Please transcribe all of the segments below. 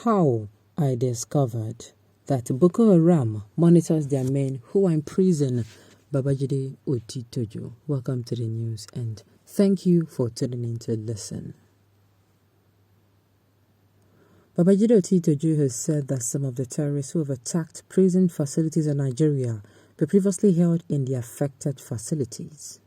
How I discovered that Boko Haram monitors their men who are in prison. Babajide Otitojo. Welcome to the news and thank you for tuning in to listen. Babajide Otitojo has said that some of the terrorists who have attacked prison facilities in Nigeria were previously held in the affected facilities.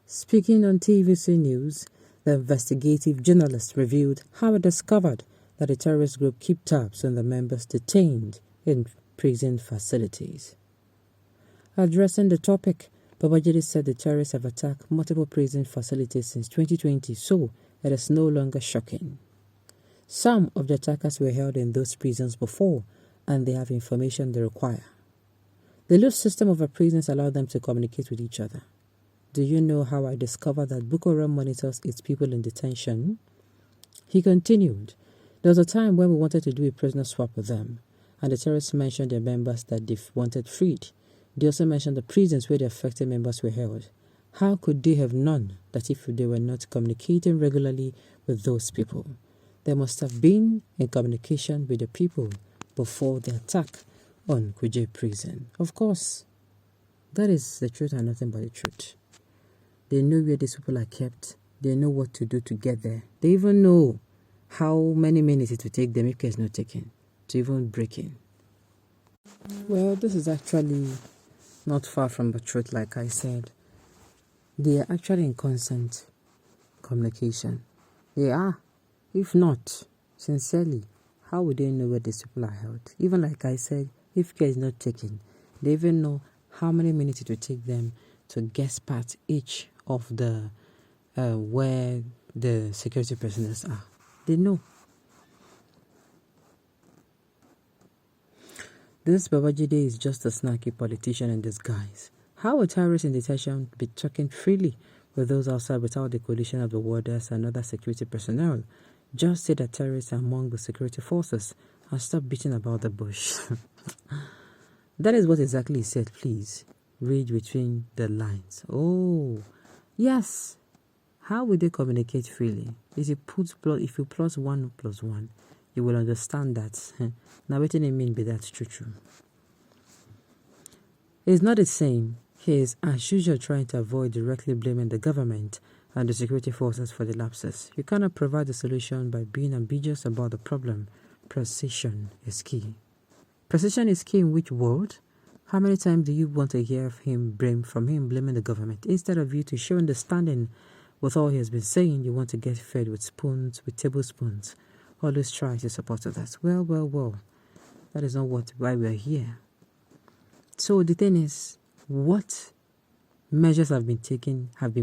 Speaking on TVC News, the investigative journalist revealed how it discovered that the terrorist group keep tabs on the members detained in prison facilities. Addressing the topic, Babajide said the terrorists have attacked multiple prison facilities since 2020, so it is no longer shocking. Some of the attackers were held in those prisons before, and they have information they require. The loose system of our prisons allowed them to communicate with each other. Do you know how I discovered that Boko Haram monitors its people in detention? He continued, there was a time when we wanted to do a prisoner swap with them, and the terrorists mentioned their members that they wanted freed. They also mentioned the prisons where the affected members were held. How could they have known that if they were not communicating regularly with those people? They must have been in communication with the people before the attack on Kuje prison. Of course, that is the truth and nothing but the truth. They know where these people are kept. They know what to do to get there. They even know how many minutes it will take them if care is not taken to even break in. Well, this is actually not far from the truth, like I said. They are actually in constant communication. They are. If not, sincerely, how would they know where these people are held? Even like I said, if care is not taken, they even know how many minutes it will take them to guess part each of the where the security personnel are. They know. This Babajide is just a snarky politician in disguise. How would terrorists in detention be talking freely with those outside without the coalition of the warders and other security personnel? Just say that terrorists are among the security forces and stop beating about the bush. That is what exactly he said. Please read between the lines. Oh, yes. How would they communicate freely? If you plus 1 plus 1, you will understand that. Now, what do you mean by that? True. It's not the same. He is, as usual, trying to avoid directly blaming the government and the security forces for the lapses. You cannot provide the solution by being ambiguous about the problem. Precision is key. Precision is key in which word? How many times do you want to hear from him blaming the government? Instead of you to show understanding with all he has been saying, you want to get fed with tablespoons. Always try to support that. Well. That is not why we are here. So the thing is, what measures have been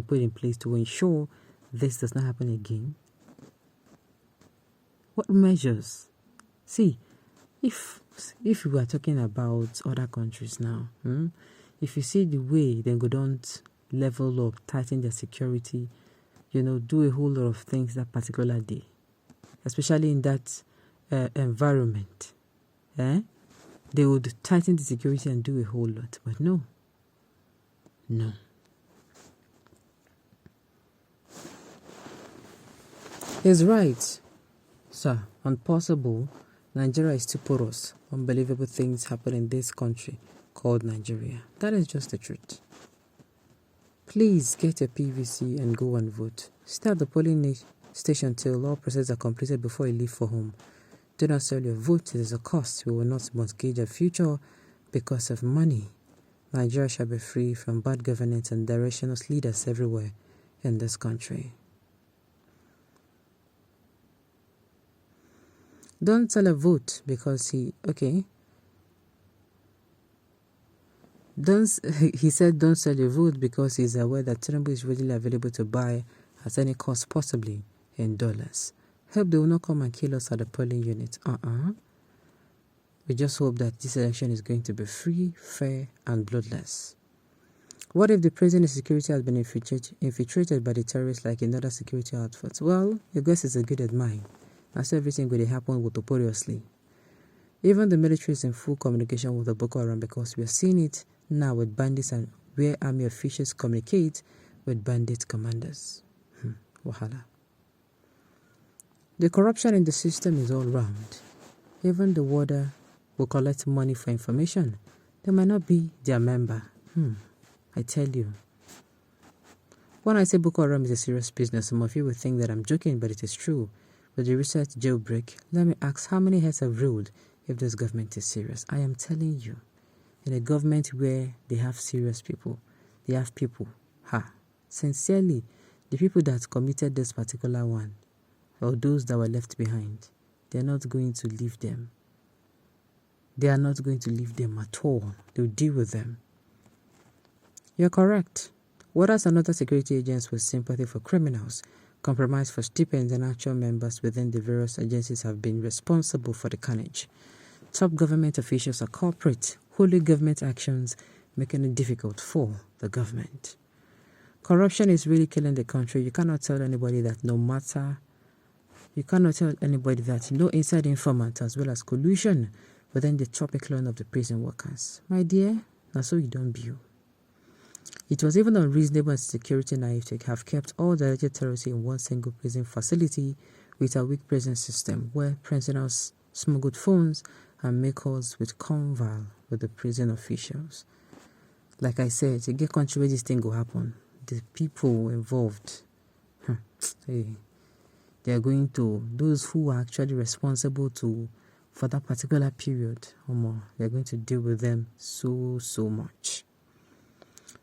put in place to ensure this does not happen again? What measures? See, if we are talking about other countries now, if you see the way they go don't level up, tighten their security, do a whole lot of things that particular day, especially in that environment, they would tighten the security and do a whole lot. But no. He's right, sir. Impossible. Nigeria is too porous. Unbelievable things happen in this country called Nigeria. That is just the truth. Please get a PVC and go and vote. Stay at the polling station till all processes are completed before you leave for home. Do not sell your vote. It is a cost. We will not mortgage a future because of money. Nigeria shall be free from bad governance and directionless leaders everywhere in this country. Don't sell a vote because he said don't sell your vote because he's aware that Tinubu is readily available to buy at any cost possibly in dollars. Hope they will not come and kill us at the polling unit. We just hope that this election is going to be free, fair, and bloodless. What if the prison security has been infiltrated by the terrorists like in other security outfits? Well, your guess is as good as mine. As everything will happen notoriously. Even the military is in full communication with the Boko Haram because we are seeing it now with bandits and where army officials communicate with bandit commanders. Wahala. The corruption in the system is all round. Even the warder will collect money for information. They might not be their member. I tell you. When I say Boko Haram is a serious business, some of you will think that I'm joking, but it is true. With the recent jailbreak, let me ask, how many heads have ruled if this government is serious? I am telling you, in a government where they have serious people, they have people, sincerely, the people that committed this particular one, or those that were left behind, they're not going to leave them. They are not going to leave them at all. They'll deal with them. You're correct. Warders and other security agents with sympathy for criminals, compromise for stipends, and actual members within the various agencies have been responsible for the carnage. Top government officials are corporate, wholly government actions, making it difficult for the government. Corruption is really killing the country. You cannot tell anybody that no inside informant as well as collusion within the top echelon of the prison workers. My dear, now so you don't build. It was even unreasonable and security naive to have kept all the alleged terrorists in one single prison facility with a weak prison system where prisoners smuggled phones and make calls with conval with the prison officials. Like I said, to get country where this thing will happen, the people involved, they are going to, those who are actually responsible for that particular period or more, they're going to deal with them so much.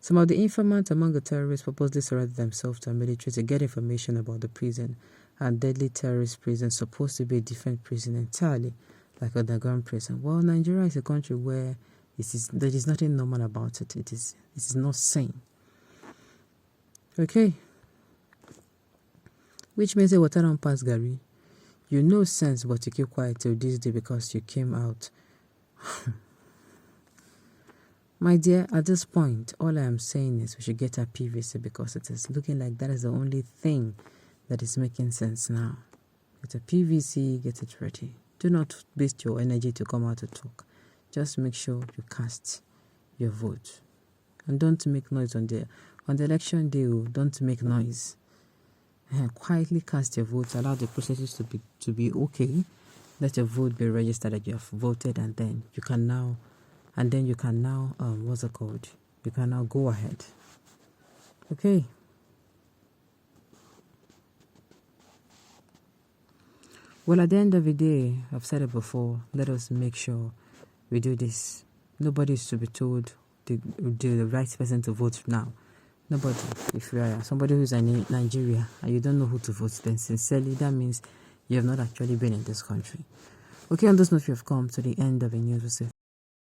Some of the informants among the terrorists purposely surrendered themselves to a military to get information about the prison, and deadly terrorist prison supposed to be a different prison entirely, like underground prison. Well, Nigeria is a country where there is nothing normal about it. It is not sane. Okay. Which means that water don't pass Gary. You know sense, but you keep quiet till this day because you came out. My dear, at this point, all I am saying is we should get our PVC because it is looking like that is the only thing that is making sense now. Get a PVC, get it ready. Do not waste your energy to come out to talk. Just make sure you cast your vote. And don't make noise on the election day. Don't make noise. Quietly cast your vote. Allow the processes to be okay. Let your vote be registered that you have voted, and then you can now what's it called? You can now go ahead. Okay. Well, at the end of the day, I've said it before, let us make sure we do this. Nobody is to be told the right person to vote now. Nobody. If you are somebody who's in Nigeria and you don't know who to vote, then sincerely, that means you have not actually been in this country. Okay, on this note, we have come to the end of the news.